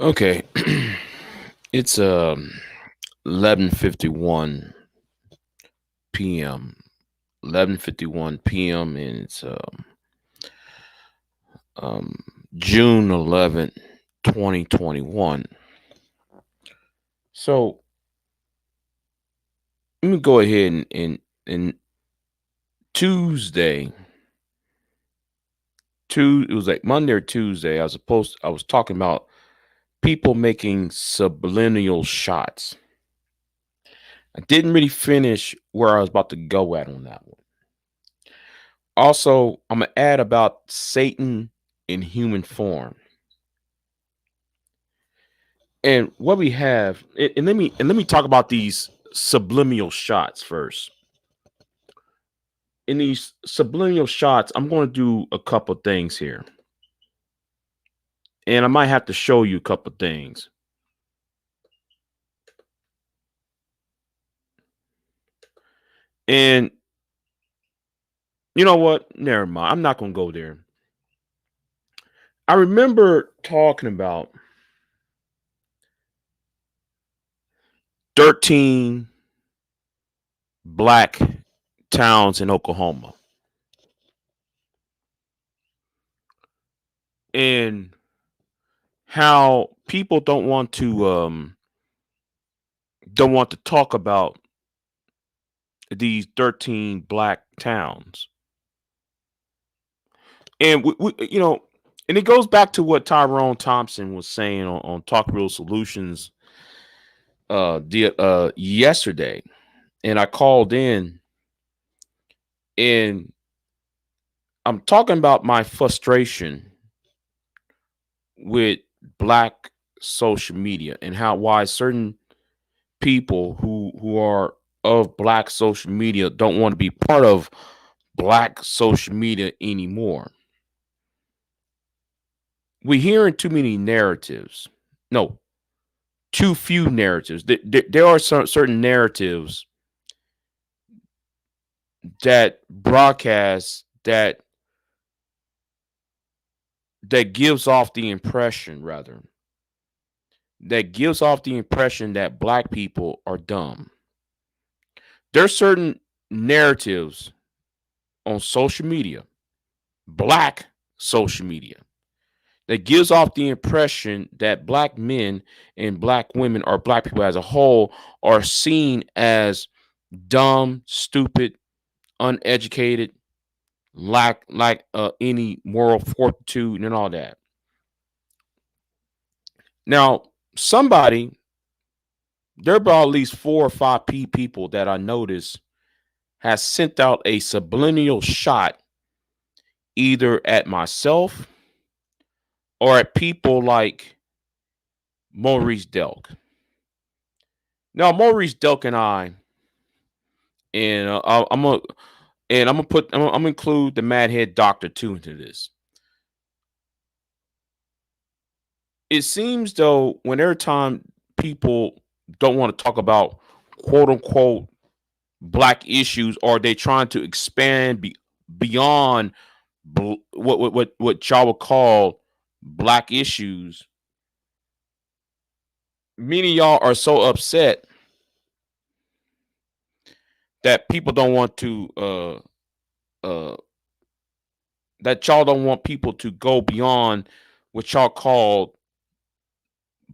Okay. It's 11:51 p.m. 11:51 p.m. and it's um June 11th, 2021. So, let me go ahead and Tuesday, it was like Monday or Tuesday. I was talking about people making subliminal shots. I didn't really finish where I was about to go at on that one. Also, I'm gonna add about Satan in human form. And what we have, and let me talk about these subliminal shots first. In these subliminal shots, I'm going to do a couple things here, and I might have to show you a couple things. And you know what? Never mind. I'm not going to go there. I remember talking about 13 black towns in Oklahoma, and how people don't want to talk about these 13 black towns. And and it goes back to what Tyrone Thompson was saying on Talk Real Solutions yesterday. And I called in, and I'm talking about my frustration with black social media, and how why certain people who are of black social media don't want to be part of black social media anymore. We're hearing too many narratives. No, too few narratives. There are some certain narratives that broadcast that gives off the impression, rather, that gives off the impression that black people are dumb. There's certain narratives on social media, black social media, that gives off the impression that black men and black women, or black people as a whole, are seen as dumb, stupid, uneducated, lack any moral fortitude and all that. Now, somebody, there are about at least 4 or 5 people that I noticed has sent out a subliminal shot either at myself or at people like Maurice Delk. Now, Maurice Delk and I, and I'm gonna include the Mad Head Doctor too into this. It seems though, whenever time people don't want to talk about quote unquote black issues, or they trying to expand beyond what y'all would call black issues, many of y'all are so upset that people don't want to uh that y'all don't want people to go beyond what y'all call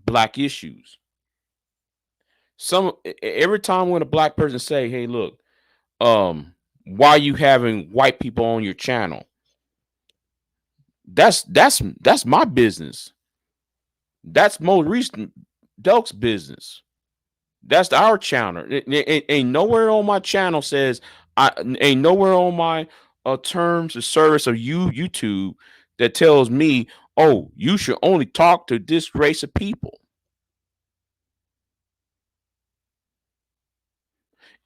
black issues. Every time when a black person say, "Hey, look, why are you having white people on your channel?" That's my business. That's Maurice Delk's business. That's our channel. Ain't nowhere on my channel says, I ain't nowhere on my terms of service of YouTube that tells me, oh, you should only talk to this race of people.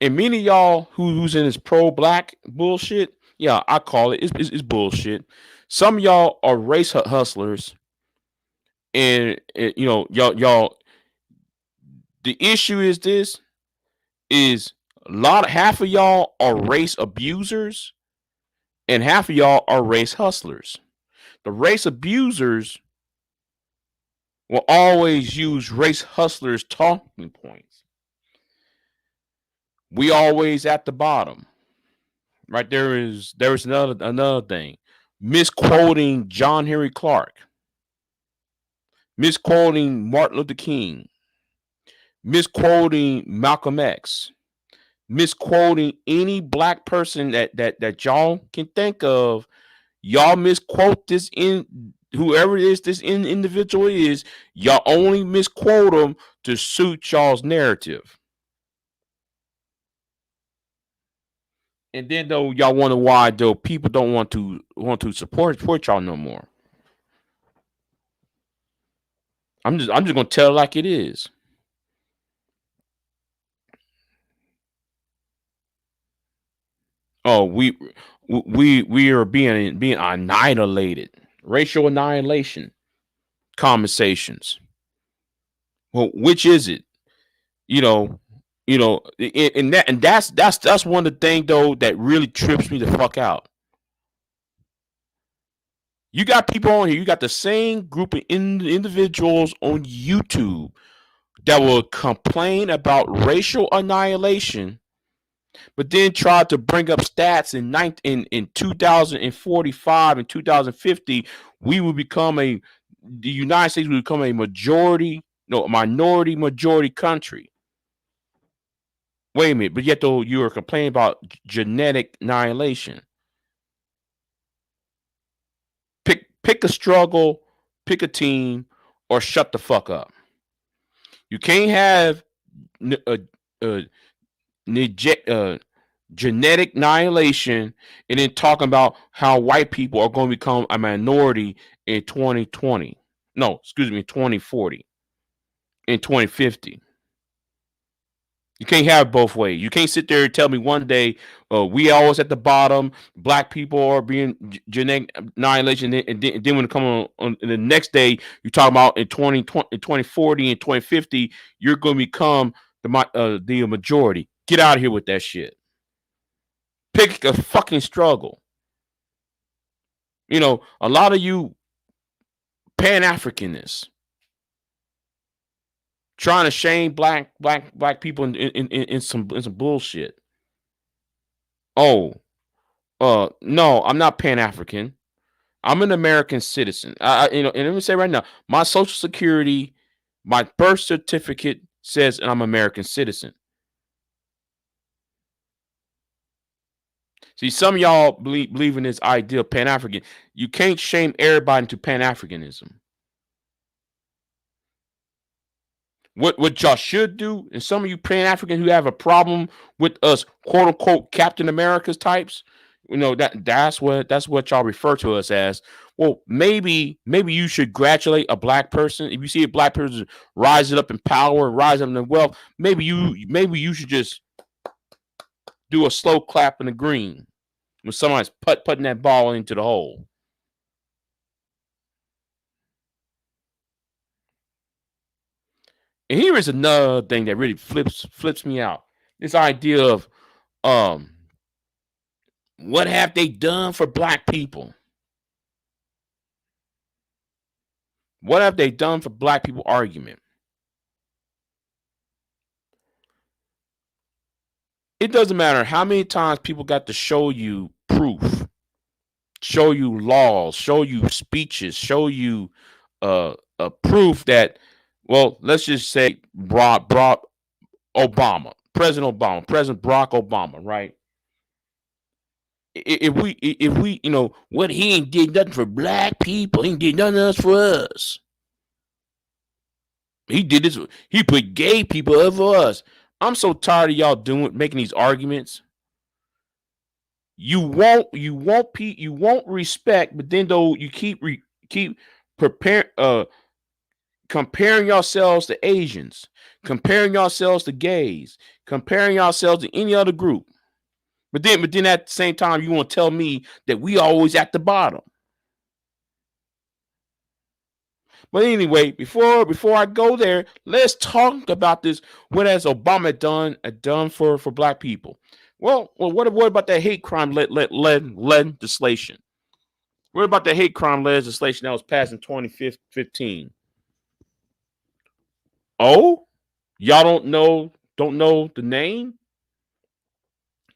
And many of y'all who's in this pro-black bullshit, yeah, I call it. It's bullshit. Some of y'all are race hustlers, and y'all. The issue is this: is half of y'all are race abusers, and half of y'all are race hustlers. The race abusers will always use race hustlers talking points. We always at the bottom. Right? There's another thing. Misquoting John Henry Clark. Misquoting Martin Luther King. Misquoting Malcolm X. Misquoting any black person that y'all can think of. Y'all misquote this in whoever it is this individual is. Y'all only misquote them to suit y'all's narrative. And then though y'all wonder why though people don't want to support y'all no more. I'm just gonna tell it like it is. Oh, we are being annihilated. Racial annihilation conversations. Well, which is it? You know, and that's one of the things though that really trips me the fuck out. You got people on here. You got the same group of individuals on YouTube that will complain about racial annihilation, but then try to bring up stats in 2045 and 2050. We will become the United States will become a minority majority country. Wait a minute, but yet though you are complaining about genetic annihilation. Pick a struggle, pick a team, or shut the fuck up. You can't have genetic annihilation and then talking about how white people are going to become a minority in 2020. No, excuse me, 2040, in 2050. You can't have it both ways. You can't sit there and tell me one day we always at the bottom, black people are being genetic annihilation, and then when it comes on the next day, you talk about in 2040 and 2050, you're going to become the majority. Get out of here with that shit. Pick a fucking struggle. A lot of you Pan-Africanists trying to shame black people in some bullshit. Oh, no, I'm not Pan-African. I'm an American citizen. And let me say right now, my Social Security, my birth certificate says I'm an American citizen. See, some of y'all believe in this idea of Pan-African. You can't shame everybody into Pan-Africanism. What y'all should do, and some of you Pan-Africans who have a problem with us, quote unquote, Captain America's types, that's what y'all refer to us as. Well, maybe you should congratulate a black person. If you see a black person rising up in power, rising up in wealth, maybe you should just do a slow clap in the green when somebody's putting that ball into the hole. And here is another thing that really flips me out. This idea of what have they done for black people? What have they done for black people argument? It doesn't matter how many times people got to show you proof, show you laws, show you speeches, show you proof that, well, let's just say President Obama, President Barack Obama, right? If we, what, he ain't did nothing for black people, he ain't did nothing else for us. He did this. He put gay people over us. I'm so tired of y'all making these arguments. You won't respect, but then though you keep comparing yourselves to Asians, comparing yourselves to gays, comparing yourselves to any other group. But then at the same time, you want to tell me that we always at the bottom. But anyway, before I go there, let's talk about this. What has Obama done for black people? Well, what about that hate crime legislation? What about the hate crime legislation that was passed in 2015? Oh, y'all don't know the name?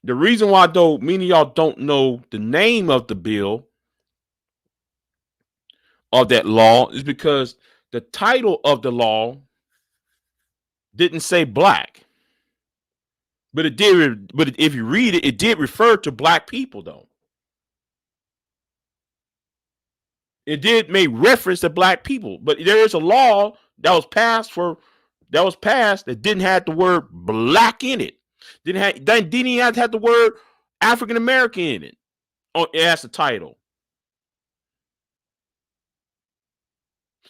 The reason why though many of y'all don't know the name of the bill of that law is because the title of the law didn't say black. But it did. But if you read it, it did refer to black people, though. It did make reference to black people. But there is a law that didn't have the word black in it. Didn't even have the word African American in it. Oh, as the title.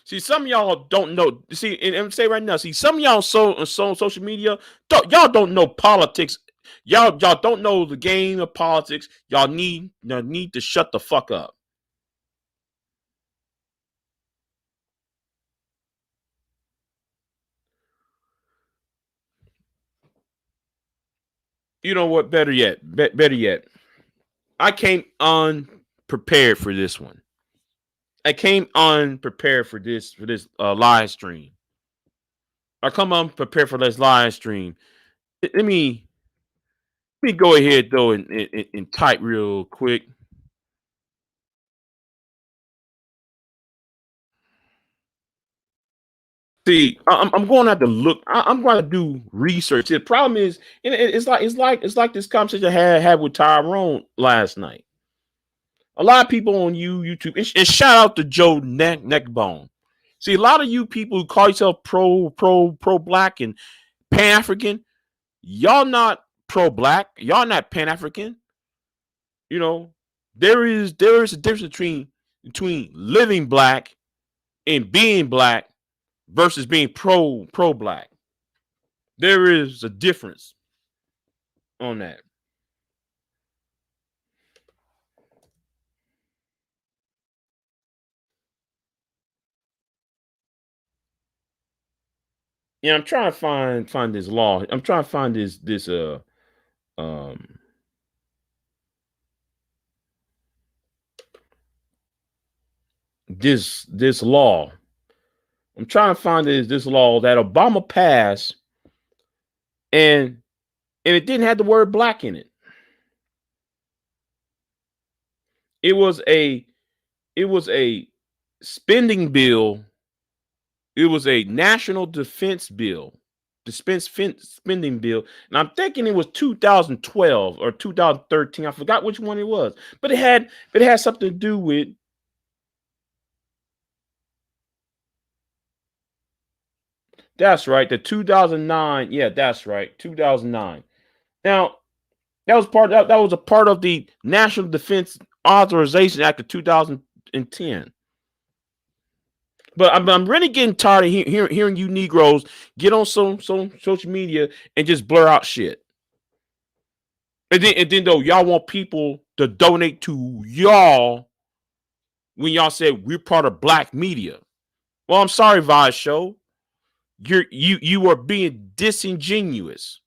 See, some of y'all don't know. See, and I'm saying right now. See, some of y'all on social media, y'all don't know politics. Y'all don't know the game of politics. Y'all need to shut the fuck up. You know what? Better yet, I came unprepared for this one. I came unprepared for this live stream. I come unprepared for this live stream. Let me go ahead though and type real quick. See, I'm going to have to look. I'm going to do research. The problem is, it's like this conversation I had with Tyrone last night. A lot of people on YouTube, and shout out to Joe Neckbone. See, a lot of you people who call yourself pro black and Pan African, y'all not pro black, y'all not Pan African. You know, there is a difference between living black and being black versus being pro black. There is a difference on that. Yeah, I'm trying to find this law. I'm trying to find um this law. I'm trying to find this law that Obama passed, and it didn't have the word black in it. It was a spending bill. It was a national defense bill, spending bill, and I'm thinking it was 2012 or 2013. I forgot which one it was, but it had something to do with. That's right, the 2009. Yeah, that's right, 2009. Now that was a part of the National Defense Authorization Act of 2010. But I'm really getting tired of hearing you Negroes get on some social media and just blur out shit. And then though y'all want people to donate to y'all when y'all say we're part of black media. Well, I'm sorry, Vice Show. You are being disingenuous.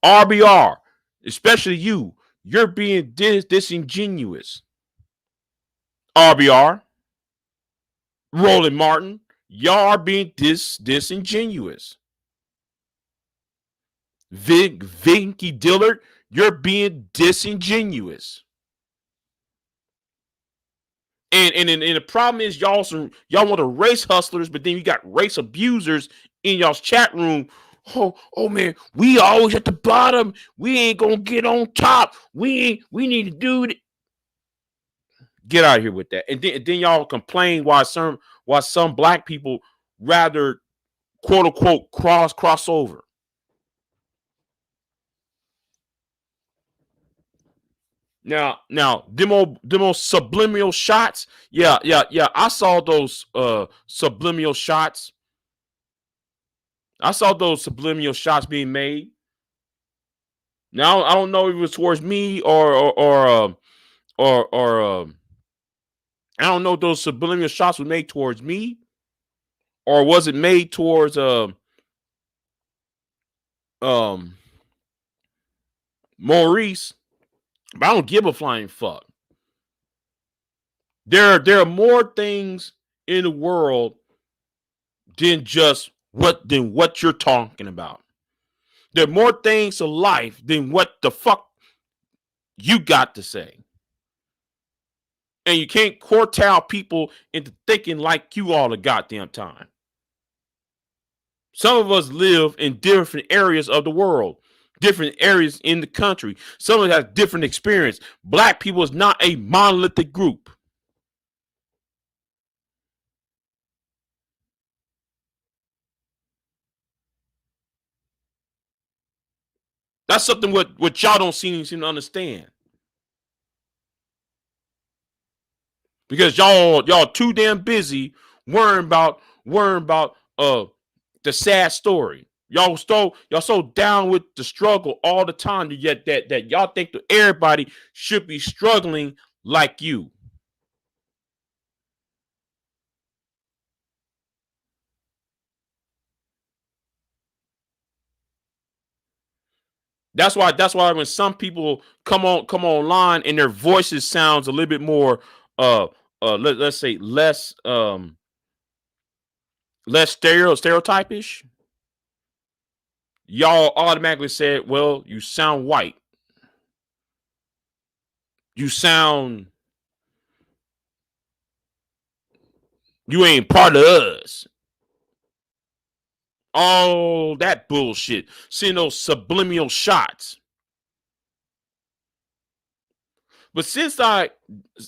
RBR, especially you, you're being disingenuous. RBR, Roland Martin, y'all are being disingenuous. Vinky Dillard, you're being disingenuous. And the problem is y'all want to race hustlers, but then you got race abusers in y'all's chat room. Oh man, we always at the bottom. We ain't gonna get on top. We need to do it. Get out of here with that. And then y'all complain why some black people rather quote unquote cross over. Now, demo subliminal shots. Yeah. I saw those subliminal shots. I saw those subliminal shots being made. Now I don't know if it was towards me or I don't know if those subliminal shots were made towards me or was it made towards um Maurice. But I don't give a flying fuck. There are more things in the world than just what you're talking about. There are more things to life than what the fuck you got to say. And you can't quartile people into thinking like you all the goddamn time. Some of us live in different areas of the world, different areas in the country. Some of us have different experience. Black people is not a monolithic group. That's something what y'all don't seem to understand. Because y'all too damn busy worrying about the sad story. Y'all so down with the struggle all the time, yet that y'all think that everybody should be struggling like you. That's why when some people come online and their voices sounds a little bit more let's say less stereotypish, y'all automatically said, well, you sound white. You ain't part of us. All that bullshit. Seeing those subliminal shots. But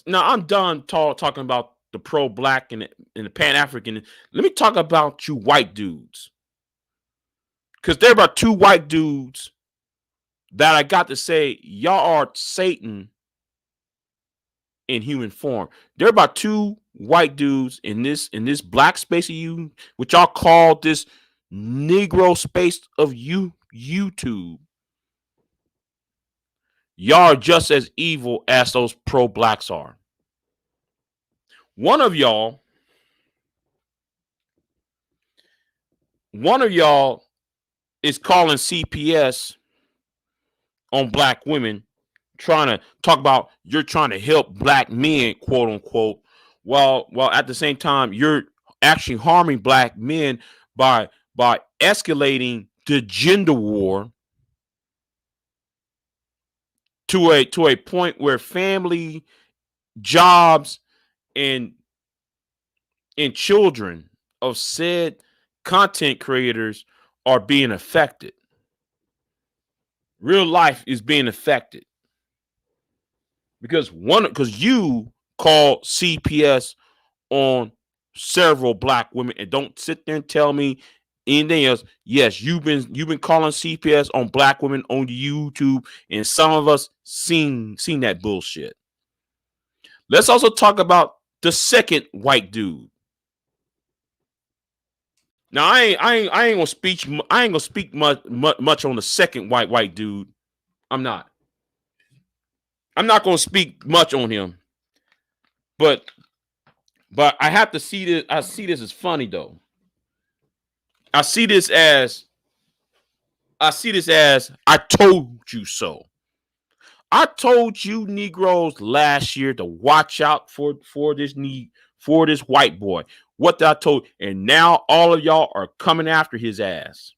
now I'm done talking about the pro-black and the Pan-African. Let me talk about you white dudes. Because there are about two white dudes that I got to say, y'all are Satan in human form. There are about two white dudes in this black space of you, which y'all call this Negro space of YouTube. Y'all are just as evil as those pro-blacks are. One of y'all is calling CPS on black women, trying to talk about you're trying to help black men, quote unquote, while at the same time you're actually harming black men by escalating the gender war to a point where family, jobs, and children of said content creators are being affected. Real life is being affected because you call CPS on several black women, and don't sit there and tell me anything else. Yes, you've been calling CPS on black women on YouTube, and some of us seen that bullshit. Let's also talk about the second white dude. Now I ain't gonna speak much on the second white dude. I'm not. I'm not gonna speak much on him. But I have to see this. I see this as funny though. I see this as I told you so. I told you Negroes last year to watch out for this white boy. What I told, and now all of y'all are coming after his ass.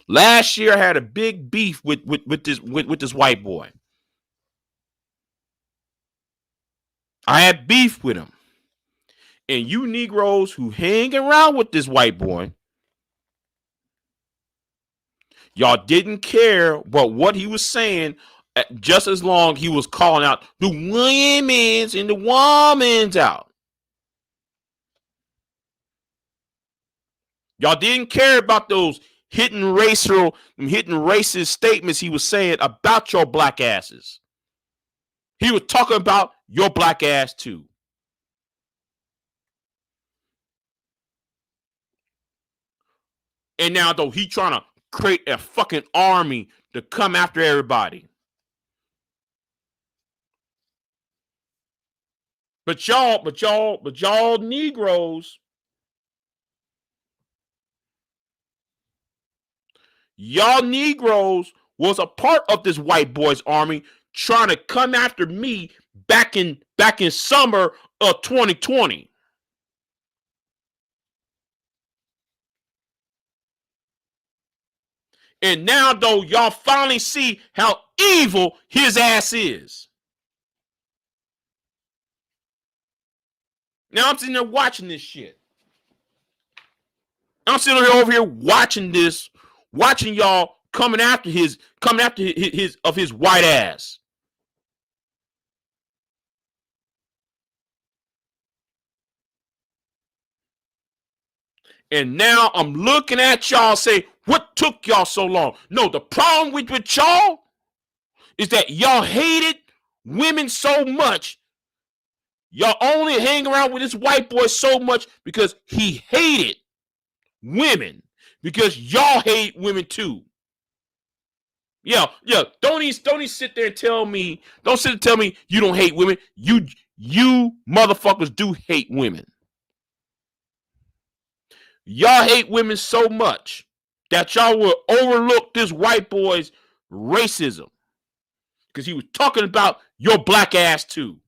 Last year I had a big beef with this white boy. I had beef with him. And you Negroes who hang around with this white boy, y'all didn't care about what he was saying just as long he was calling out the women's and the woman's out. Y'all didn't care about those hitting racist statements he was saying about your black asses. He was talking about your black ass too. And now though he trying to create a fucking army to come after everybody. But y'all Negroes, y'all Negroes was a part of this white boy's army trying to come after me back in summer of 2020. And now, though, y'all finally see how evil his ass is. Now I'm sitting there watching this shit. I'm sitting over here watching this, watching y'all coming after his white ass. And now I'm looking at y'all say, what took y'all so long? No, the problem with y'all is that y'all hated women so much. Y'all only hang around with this white boy so much because he hated women. Because y'all hate women too. Yeah. Don't even sit there and tell me. Don't sit and tell me you don't hate women. You motherfuckers do hate women. Y'all hate women so much that y'all will overlook this white boy's racism. Because he was talking about your black ass too.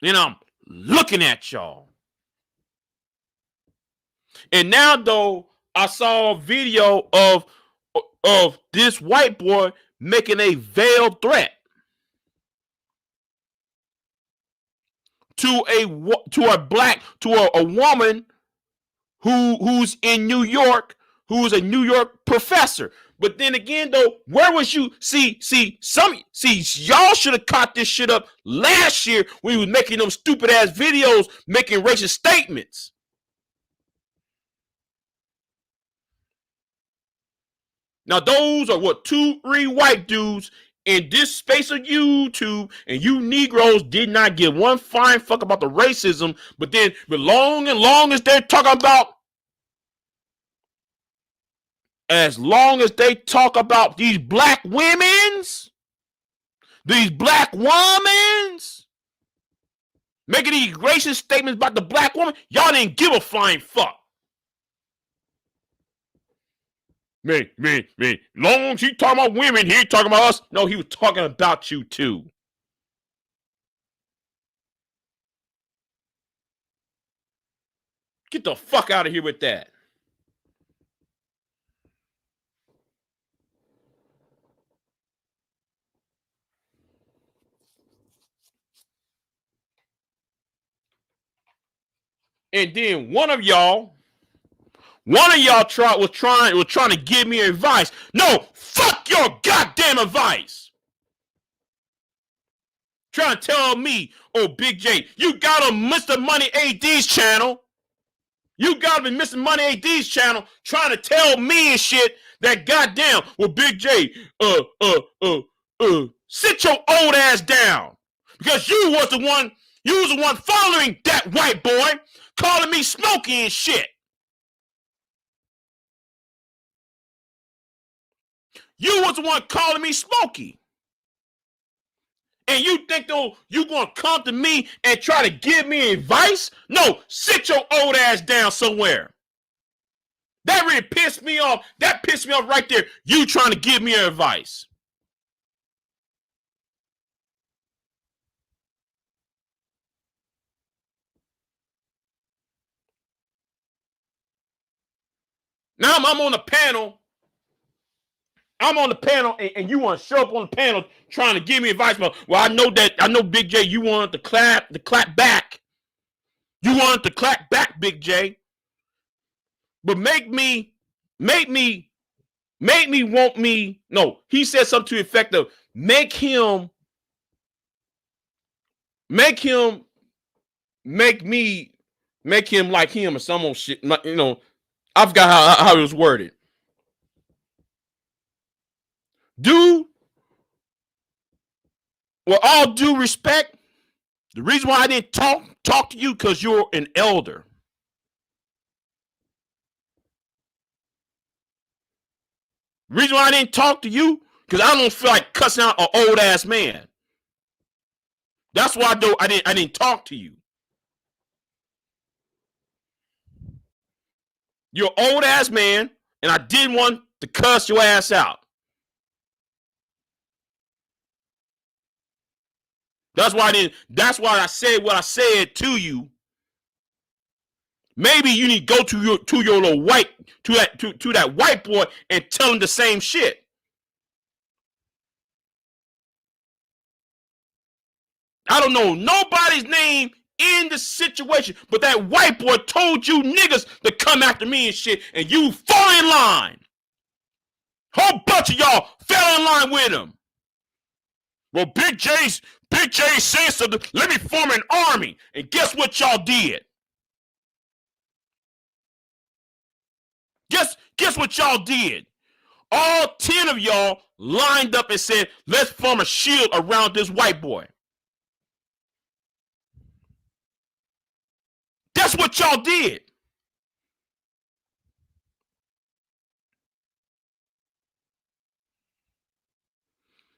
And I'm looking at y'all. And now, though, I saw a video of this white boy making a veiled threat to a woman who's in New York, who's a New York professor. But then again, though, where was you? See, y'all should have caught this shit up last year when he was making them stupid ass videos, making racist statements. Now, those are what 2-3 white dudes in this space of YouTube, and you Negroes did not give one fine fuck about the racism. But then, long as they're talking about, as long as they talk about these black women's, these black women's, making these racist statements about the black woman, y'all didn't give a flying fuck. Man. Long as he talking about women, he ain't talking about us. No, he was talking about you too. Get the fuck out of here with that. And then one of y'all was trying to give me advice. No, fuck your goddamn advice. Trying to tell me, oh, Big J, you got on Mr. Money AD's channel. You got to be Mr. Money AD's channel trying to tell me and shit that goddamn, well, Big J, sit your old ass down. Because you was the one following that white boy, calling me Smokey and shit. You was the one calling me Smokey. And you think, though, you gonna come to me and try to give me advice? No, sit your old ass down somewhere. That really pissed me off. That pissed me off right there. You trying to give me advice. Now I'm on the panel. I'm on the panel, and you want to show up on the panel trying to give me advice. Well, I know Big J, you wanted to clap back. You wanted to clap back, Big J. But make me want me. No, he said something to the effect of make him like him or some old shit. You know, I forgot how it was worded. Dude, with all due respect, the reason why I didn't talk to you because you're an elder. The reason why I didn't talk to you because I don't feel like cussing out an old ass man. That's why I didn't talk to you. You're an old ass man, and I didn't want to cuss your ass out. That's why I said what I said to you. Maybe you need to go to your little white to that white boy and tell him the same shit. I don't know nobody's name in the situation, but that white boy told you niggas to come after me and shit, and you fall in line. Whole bunch of y'all fell in line with him. Well, Big J said something. Let me form an army. And guess what y'all did? Guess what y'all did? All 10 of y'all lined up and said, let's form a shield around this white boy. That's what y'all did.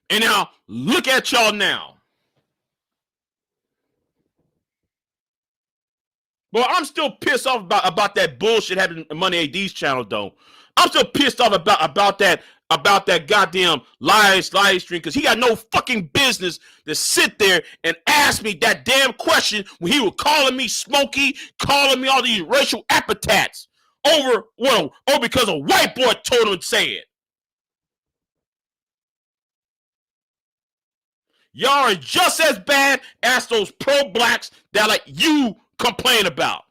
And now, look at y'all now. Well, I'm still pissed off about that bullshit happening in Money AD's channel, though. I'm still pissed off about that goddamn live stream, because he got no fucking business to sit there and ask me that damn question when he was calling me Smokey, calling me all these racial epithets over because a white boy told him to say it. Y'all are just as bad as those pro-blacks that like you complain about.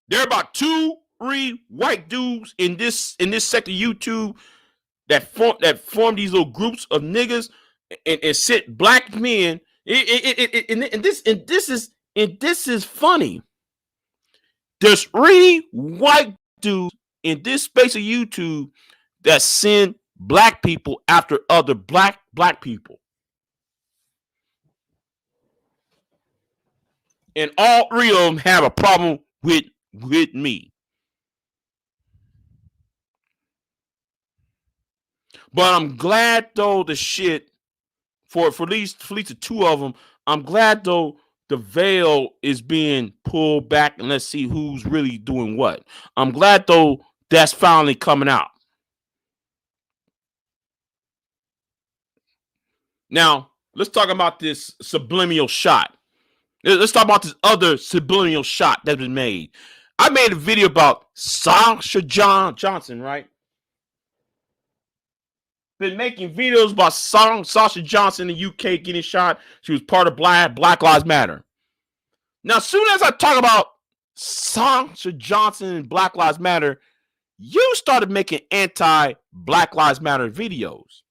There are about 2-3 white dudes in this sector of YouTube that form these little groups of niggas and sit black men. And this is funny. There's 3 white dudes in this space of YouTube that send black people after other black people. And all 3 of them have a problem with me. But I'm glad though the shit for at least 2 of them. I'm glad though the veil is being pulled back and let's see who's really doing what. I'm glad though that's finally coming out. Now let's talk about this subliminal shot. Let's talk about this other subliminal shot that's been made. I made a video about Sasha Johnson, right? Been making videos about Sasha Johnson in the UK getting shot. She was part of Black Lives Matter. Now, as soon as I talk about Sasha Johnson and Black Lives Matter, you started making anti-Black Lives Matter videos.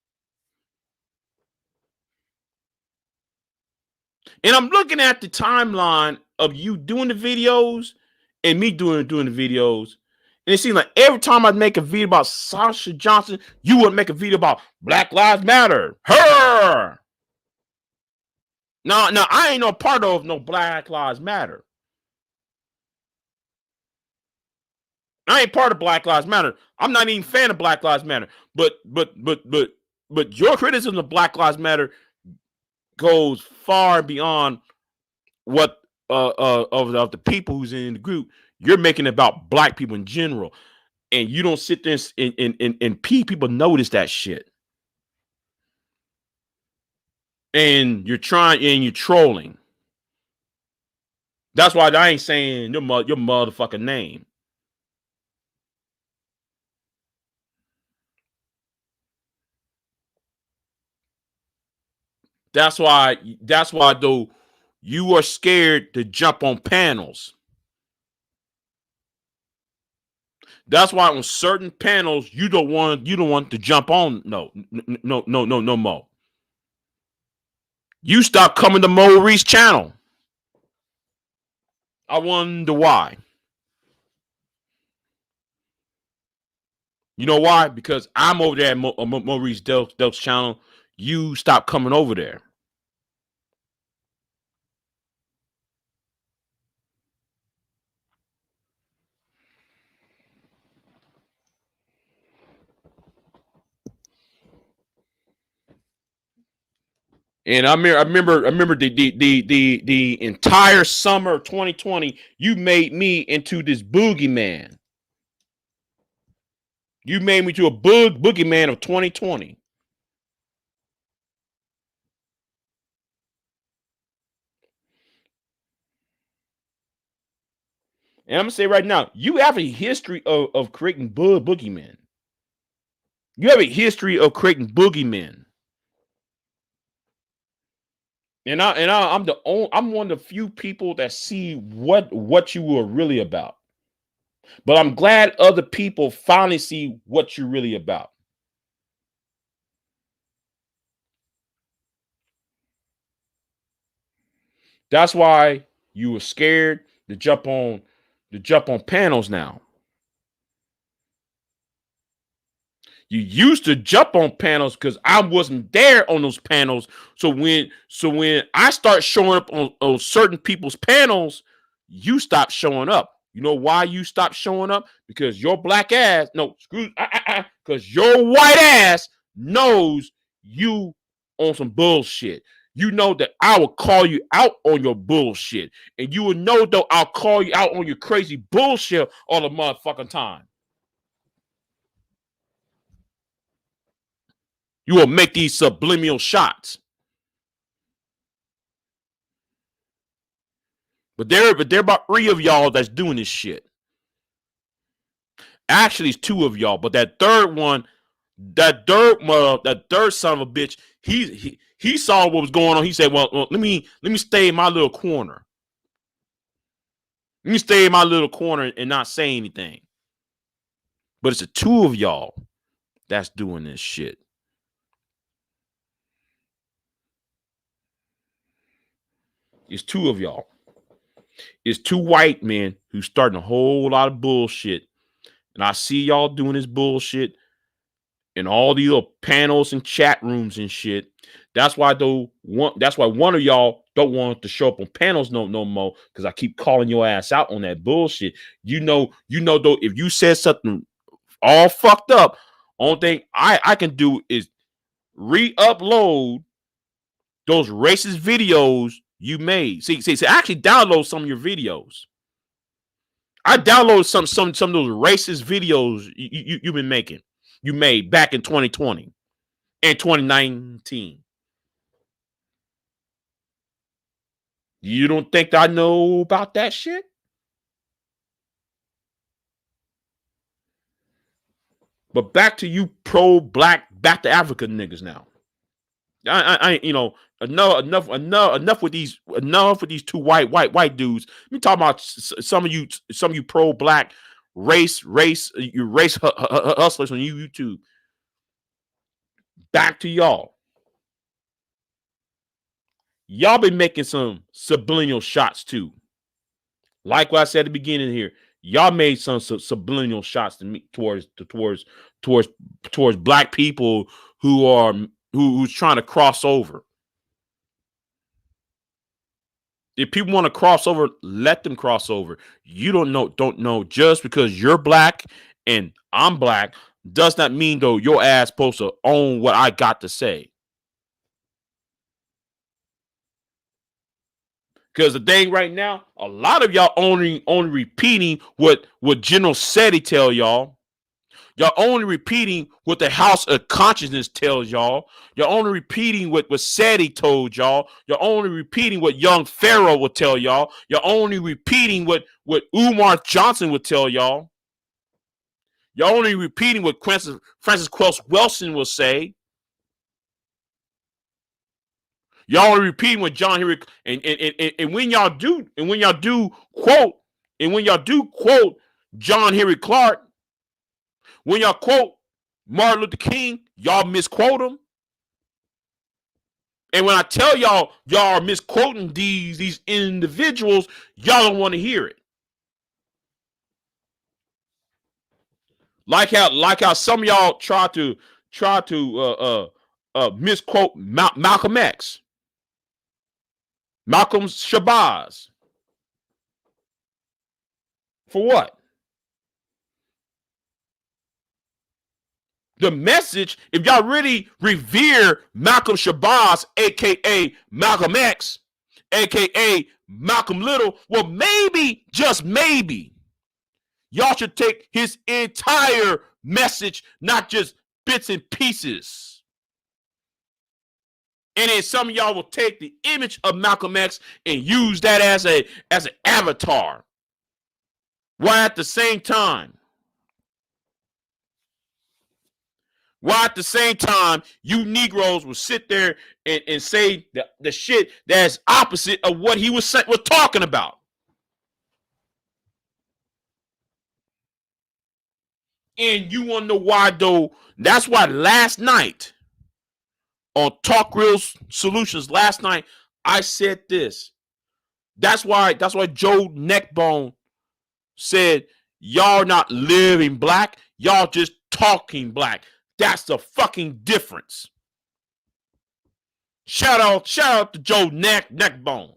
And I'm looking at the timeline of you doing the videos and me doing the videos. And it seems like every time I make a video about Sasha Johnson, you would make a video about Black Lives Matter. Her. No, I ain't no part of no Black Lives Matter. I ain't part of Black Lives Matter. I'm not even a fan of Black Lives Matter. But your criticism of Black Lives Matter goes far beyond what of the people who's in the group. You're making about black people in general, and you don't sit there and people notice that shit. And you're trolling. That's why I ain't saying your motherfucking name. That's why though you are scared to jump on panels. That's why on certain panels you don't want to jump on. No more. You stop coming to Maurice's channel. I wonder why. You know why? Because I'm over there at Maurice Delk's channel. You stop coming over there. And I remember the entire summer of 2020, you made me into this boogeyman. You made me to a boogeyman of 2020. And I'm gonna say right now, you have a history of creating boogeymen. You have a history of creating boogeymen. I'm one of the few people that see what you were really about. But I'm glad other people finally see what you're really about. That's why you were scared to jump on panels now. You used to jump on panels because I wasn't there on those panels. So when I start showing up on certain people's panels, you stop showing up. You know why you stop showing up? Because your black ass, no, screw, because your white ass knows you on some bullshit. You know that I will call you out on your bullshit. And you will know, though, I'll call you out on your crazy bullshit all the motherfucking time. You will make these subliminal shots. But there about 3 of y'all that's doing this shit. Actually, it's 2 of y'all, but that third one, that third son of a bitch, he saw what was going on. He said, "Well, let me stay in my little corner. Let me stay in my little corner and not say anything." But it's the 2 of y'all that's doing this shit. It's 2 of y'all. It's 2 white men who's starting a whole lot of bullshit. And I see y'all doing this bullshit in all these little panels and chat rooms and shit. That's why one of y'all don't want to show up on panels no more, because I keep calling your ass out on that bullshit. You know though, if you said something all fucked up, only thing I can do is re-upload those racist videos you made. See, I actually download some of your videos. I downloaded some of those racist videos you've been making. You made back in 2020 and 2019. You don't think I know about that shit? But back to you pro-black, back to Africa niggas now. I enough with these 2 white dudes. Let me talk about some of you pro-black race hustlers on YouTube. Back to y'all. Y'all been making some subliminal shots too. Like what I said at the beginning here, y'all made some subliminal shots to me towards black people who's trying to cross over. If people want to cross over, let them cross over. You don't know just because you're black and I'm black does not mean though your ass supposed to own what I got to say. Because the thing right now, a lot of y'all only repeating what General Seti tell y'all. Y'all only repeating what the House of Consciousness tells y'all. You're only repeating what Seti told y'all. You're only repeating what young Pharaoh will tell y'all. You're only repeating what Umar Johnson would tell y'all. You're only repeating what Francis Quelch Wilson will say. Y'all are repeating what John Henry and when y'all do quote John Henry Clark, when y'all quote Martin Luther King, y'all misquote him. And when I tell y'all are misquoting these individuals, y'all don't want to hear it. Like how some of y'all try to misquote Malcolm X. Malcolm Shabazz. For what? The message, if y'all really revere Malcolm Shabazz, aka Malcolm X, aka Malcolm Little, well, maybe, just maybe, y'all should take his entire message, not just bits and pieces. And then some of y'all will take the image of Malcolm X and use that as an avatar. While at the same time, you Negroes will sit there and say the shit that's opposite of what he was talking about. And you want to know why, though? That's why last night on Talk Real Solutions, I said this. That's why Joe Neckbone said, y'all not living black, y'all just talking black. That's the fucking difference. Shout out to Joe Neckbone.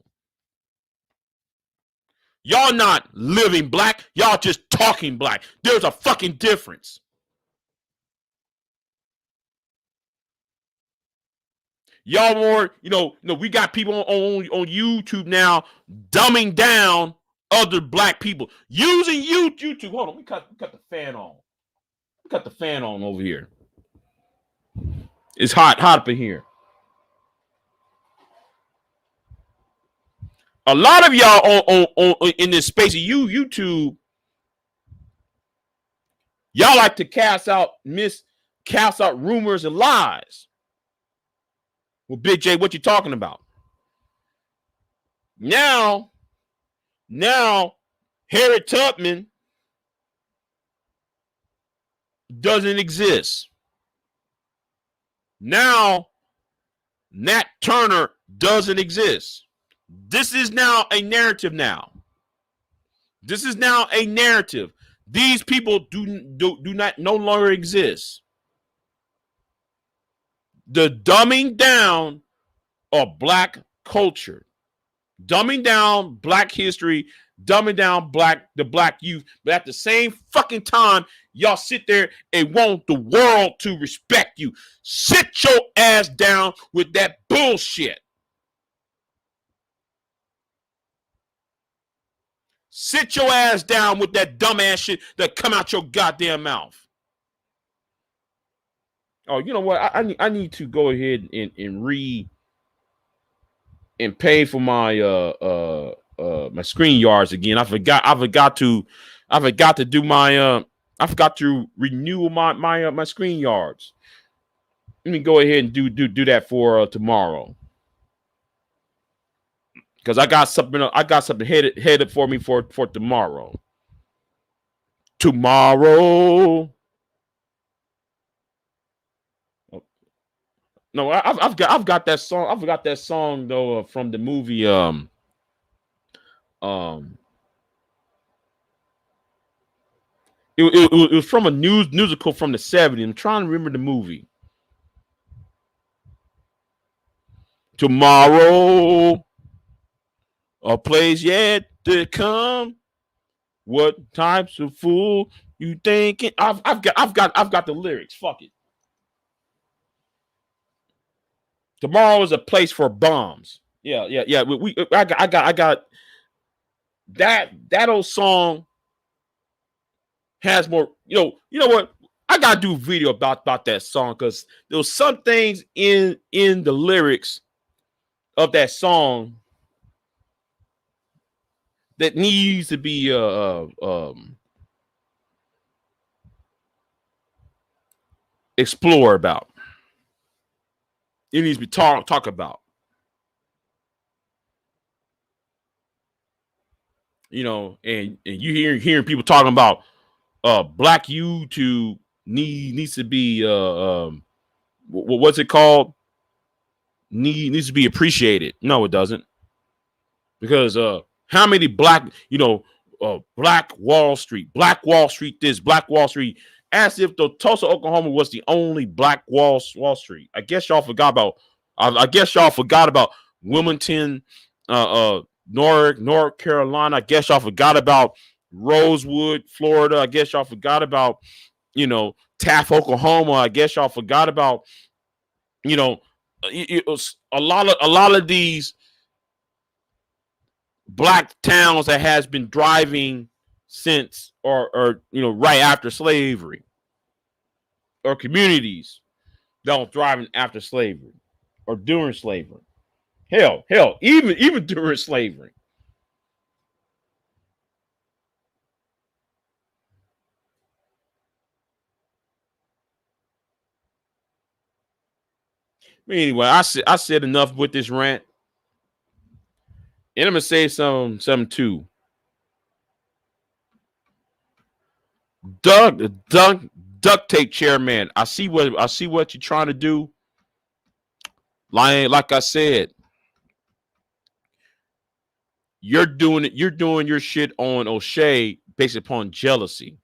Y'all not living black, y'all just talking black. There's a fucking difference. Y'all more, we got people on YouTube now dumbing down other black people using YouTube. Hold on, we cut the fan on. We cut the fan on over here. It's hot up in here. A lot of y'all on in this space of YouTube, y'all like to cast out rumors and lies. Well, Big J, what you talking about? Now, Harriet Tubman doesn't exist. Now, Nat Turner doesn't exist. This is now a narrative now. These people do not no longer exist. The dumbing down of black culture, dumbing down black history, dumbing down the black youth, but at the same fucking time, y'all sit there and want the world to respect you. Sit your ass down with that bullshit. Sit your ass down with that dumbass shit that come out your goddamn mouth. Oh, you know what? I need to go ahead and read and pay for my my screen yards again. I forgot to do my I forgot to renew my screen yards. Let me go ahead and do that for tomorrow. Because I got something headed for me for tomorrow. No, I've got that song. I forgot that song though from the movie. It was from a musical from the 70s. I'm trying to remember the movie. Tomorrow, a place yet to come. What types of fool you thinking? I've got the lyrics. Fuck it. Tomorrow is a place for bombs. Yeah. I got that old song has more. You know what? I gotta do a video about that song because there was some things in the lyrics of that song that needs to be explore about. It needs to be talk about. And you hearing people talking about black YouTube needs to be what's it called? Needs to be appreciated. No, it doesn't. Because how many black Wall Street this, Black Wall Street, as if the Tulsa, Oklahoma was the only black Wall Street. I guess y'all forgot about Wilmington, North Carolina. I guess y'all forgot about Rosewood, Florida. I guess y'all forgot about Taft, Oklahoma. I guess y'all forgot about it was a lot of these black towns that has been driving since or right after slavery. or communities that were thriving after slavery or during slavery. Hell, even during slavery. Anyway, I said enough with this rant. And I'm gonna say something too. Duct tape chairman. I see what you're trying to do. Like I said, you're doing your shit on O'Shea based upon jealousy.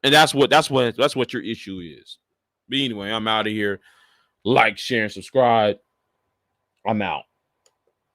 And that's what your issue is. But anyway, I'm out of here. Like, share, and subscribe. I'm out.